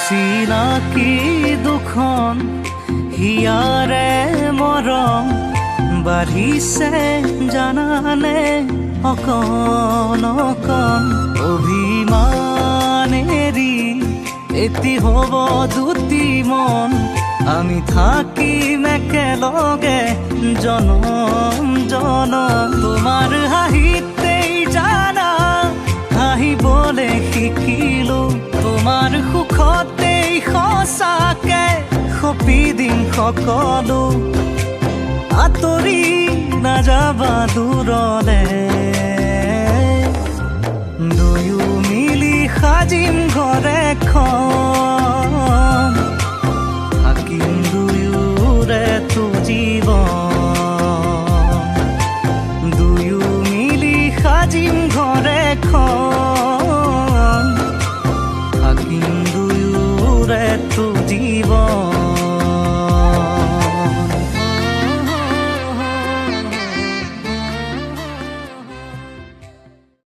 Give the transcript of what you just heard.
অচিনাকি দুখন হিয়াৰে মৰম বাঢ়িছে জানানে অকণ অকণ অভিমানেৰি এটি হ'ব দুটি মন আমি থাকিম একেলগে জনম জনম তোমাৰ হাঁহিতেই জানা হাঁহিবলৈ শিকিলো তোমাৰ সুখতেই সঁচাকে সপি দিম সকলো আঁতৰি নাযাবা দূৰলে দুয়ো মিলি সাজিম ঘৰ এখন